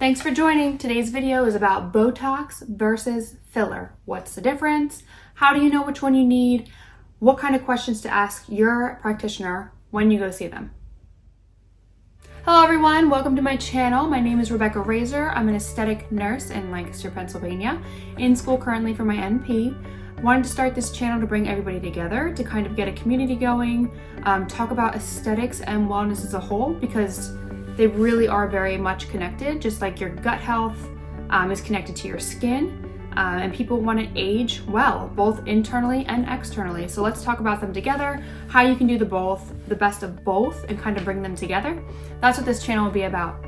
Thanks for joining. Today's video is about Botox versus filler. What's the difference? How do you know which one you need? What kind of questions to ask your practitioner when you go see them? Hello everyone, welcome to my channel. My name is Rebecca Razor. I'm an aesthetic nurse in Lancaster, Pennsylvania, in school currently for my NP. Wanted to start this channel to bring everybody together to kind of get a community going, talk about aesthetics and wellness as a whole, because they really are very much connected, just like your gut health is connected to your skin. And people want to age well, both internally and externally. So let's talk about them together, how you can do the best of both and kind of bring them together. That's what this channel will be about.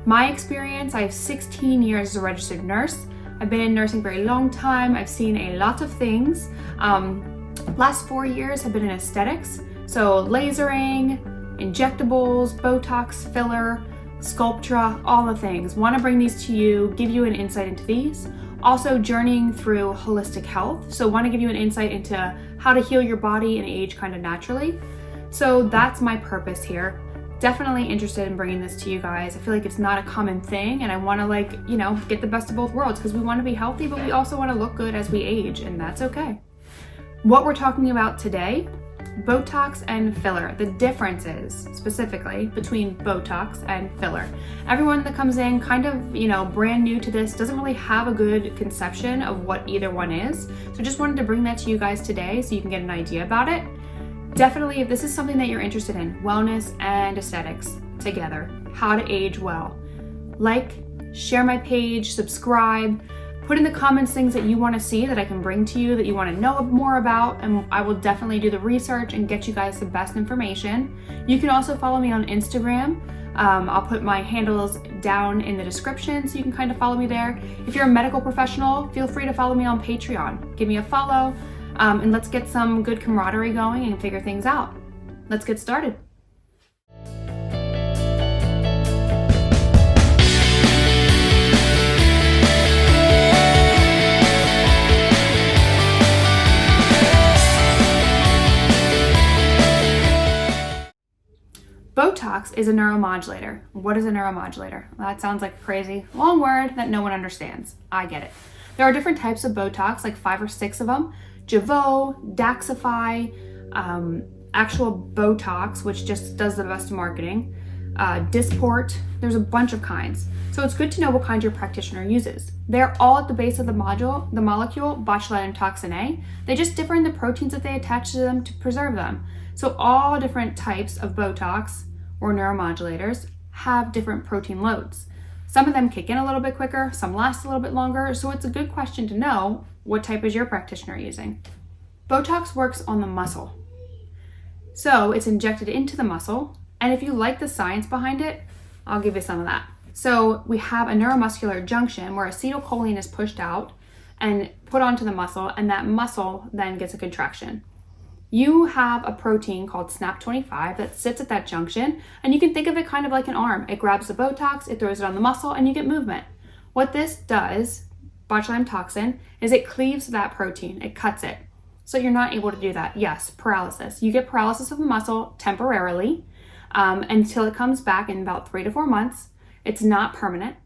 My experience, I have 16 years as a registered nurse. I've been in nursing for a long time. I've seen a lot of things. Last 4 years have been in aesthetics. So lasering, injectables, Botox, filler, Sculptra, all the things. Want to bring these to you, give you an insight into these. Also journeying through holistic health. So want to give you an insight into how to heal your body and age kind of naturally. So that's my purpose here. Definitely interested in bringing this to you guys. I feel like it's not a common thing and I want to get the best of both worlds because we want to be healthy, but we also want to look good as we age, and that's okay. What we're talking about today, Botox and filler, the differences specifically between Botox and filler. Everyone that comes in kind of, brand new to this doesn't really have a good conception of what either one is. So just wanted to bring that to you guys today so you can get an idea about it. Definitely, if this is something that you're interested in, wellness and aesthetics together, how to age well, share my page, subscribe, put in the comments things that you want to see that I can bring to you, that you want to know more about, and I will definitely do the research and get you guys the best information. You can also follow me on Instagram. I'll put my handles down in the description so you can kind of follow me there. If you're a medical professional, feel free to follow me on Patreon. Give me a follow, and let's get some good camaraderie going and figure things out. Let's get started. Botox is a neuromodulator. What is a neuromodulator? Well, that sounds like a crazy long word that no one understands. I get it. There are different types of Botox, like 5 or 6 of them. Jeuveau, Daxxify, actual Botox, which just does the best marketing, Dysport. There's a bunch of kinds. So it's good to know what kind your practitioner uses. They're all at the base of the molecule, botulinum toxin A. They just differ in the proteins that they attach to them to preserve them. So all different types of Botox or neuromodulators have different protein loads. Some of them kick in a little bit quicker, some last a little bit longer, so it's a good question to know what type is your practitioner using. Botox works on the muscle. So it's injected into the muscle, and if you like the science behind it, I'll give you some of that. So we have a neuromuscular junction where acetylcholine is pushed out and put onto the muscle, and that muscle then gets a contraction. You have a protein called SNAP25 that sits at that junction, and you can think of it kind of like an arm. It grabs the Botox, it throws it on the muscle, and you get movement. What this does, botulinum toxin, is it cleaves that protein, it cuts it. So you're not able to do that. Yes, paralysis. You get paralysis of the muscle temporarily until it comes back in about 3 to 4 months. It's not permanent.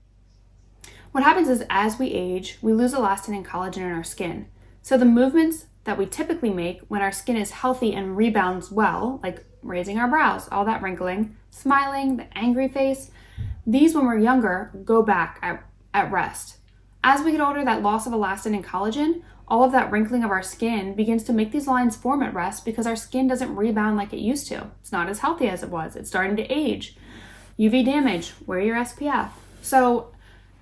What happens is as we age, we lose elastin and collagen in our skin. So the movements that we typically make when our skin is healthy and rebounds well, like raising our brows, all that wrinkling, smiling, the angry face, these when we're younger go back at rest. As we get older, that loss of elastin and collagen, all of that wrinkling of our skin begins to make these lines form at rest because our skin doesn't rebound like it used to. It's not as healthy as it was. It's starting to age. UV damage, wear your SPF. So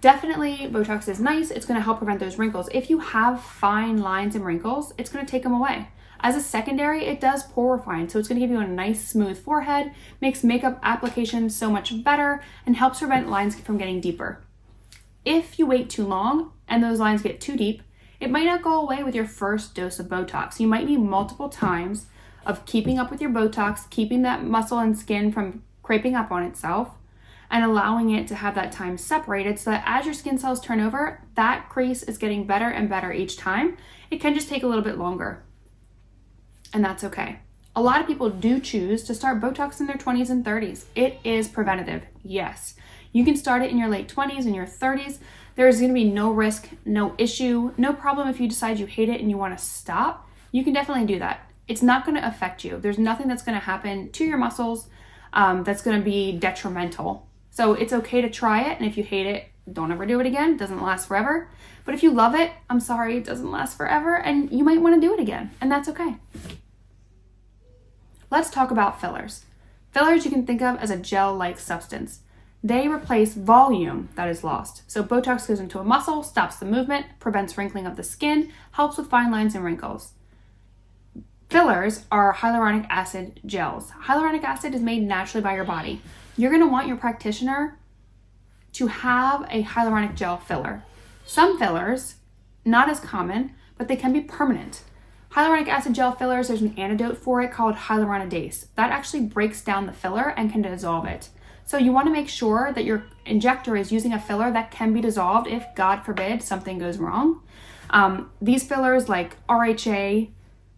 definitely Botox is nice. It's going to help prevent those wrinkles. If you have fine lines and wrinkles, it's going to take them away. As a secondary, it does pore refine. So it's going to give you a nice smooth forehead, makes makeup application so much better, and helps prevent lines from getting deeper. If you wait too long and those lines get too deep, it might not go away with your first dose of Botox. You might need multiple times of keeping up with your Botox, keeping that muscle and skin from creping up on itself, and allowing it to have that time separated so that as your skin cells turn over, that crease is getting better and better each time. It can just take a little bit longer, and that's okay. A lot of people do choose to start Botox in their 20s and 30s. It is preventative, yes. You can start it in your late 20s and your 30s. There's going to be no risk, no issue, no problem if you decide you hate it and you want to stop. You can definitely do that. It's not going to affect you. There's nothing that's going to happen to your muscles that's going to be detrimental. So it's okay to try it, and if you hate it, don't ever do it again. It doesn't last forever. But if you love it, I'm sorry, it doesn't last forever, and you might want to do it again, and that's okay. Let's talk about fillers. Fillers you can think of as a gel-like substance. They replace volume that is lost. So Botox goes into a muscle, stops the movement, prevents wrinkling of the skin, helps with fine lines and wrinkles. Fillers are hyaluronic acid gels. Hyaluronic acid is made naturally by your body. You're going to want your practitioner to have a hyaluronic gel filler. Some fillers, not as common, but they can be permanent. Hyaluronic acid gel fillers, there's an antidote for it called hyaluronidase. That actually breaks down the filler and can dissolve it. So you want to make sure that your injector is using a filler that can be dissolved if, God forbid, something goes wrong. These fillers like RHA,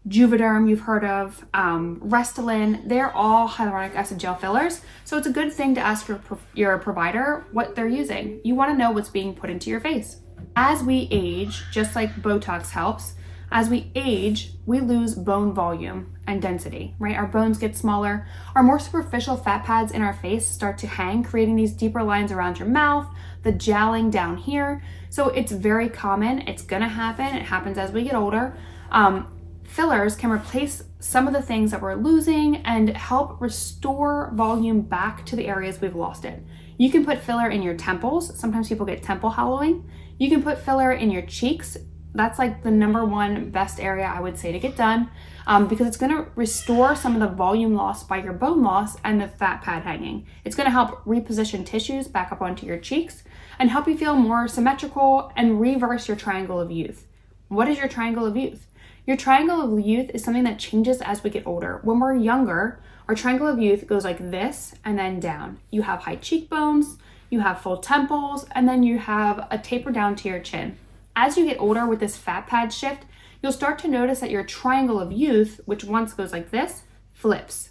Juvederm you've heard of, Restylane, they're all hyaluronic acid gel fillers. So it's a good thing to ask your provider what they're using. You want to know what's being put into your face. As we age, just like Botox helps, as we age, we lose bone volume and density, right? Our bones get smaller. Our more superficial fat pads in our face start to hang, creating these deeper lines around your mouth, the jowling down here. So it's very common. It's gonna happen. It happens as we get older. Fillers can replace some of the things that we're losing and help restore volume back to the areas we've lost it. You can put filler in your temples. Sometimes people get temple hollowing. You can put filler in your cheeks. That's like the number one best area I would say to get done because it's gonna restore some of the volume lost by your bone loss and the fat pad hanging. It's gonna help reposition tissues back up onto your cheeks and help you feel more symmetrical and reverse your triangle of youth. What is your triangle of youth? Your triangle of youth is something that changes as we get older. When we're younger, our triangle of youth goes like this and then down. You have high cheekbones, you have full temples, and then you have a taper down to your chin. As you get older with this fat pad shift, you'll start to notice that your triangle of youth, which once goes like this, flips.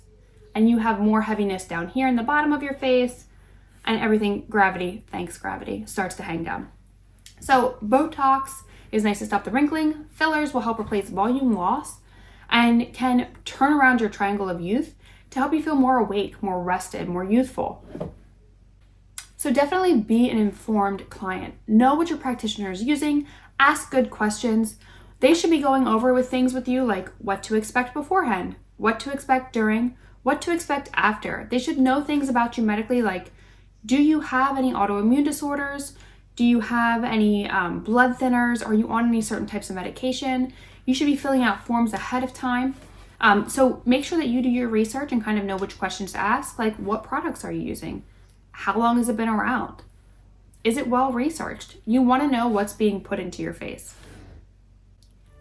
And you have more heaviness down here in the bottom of your face, and everything, gravity, thanks gravity, starts to hang down. So Botox is nice to stop the wrinkling. Fillers will help replace volume loss and can turn around your triangle of youth to help you feel more awake, more rested, more youthful. So definitely be an informed client. Know what your practitioner is using. Ask good questions. They should be going over with things with you like what to expect beforehand, what to expect during, what to expect after. They should know things about you medically like, do you have any autoimmune disorders? Do you have any blood thinners? Are you on any certain types of medication? You should be filling out forms ahead of time. So make sure that you do your research and kind of know which questions to ask, like what products are you using? How long has it been around? Is it well researched? You want to know what's being put into your face.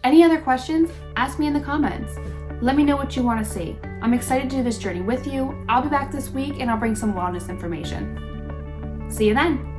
Any other questions? Ask me in the comments. Let me know what you want to see. I'm excited to do this journey with you. I'll be back this week and I'll bring some wellness information. See you then.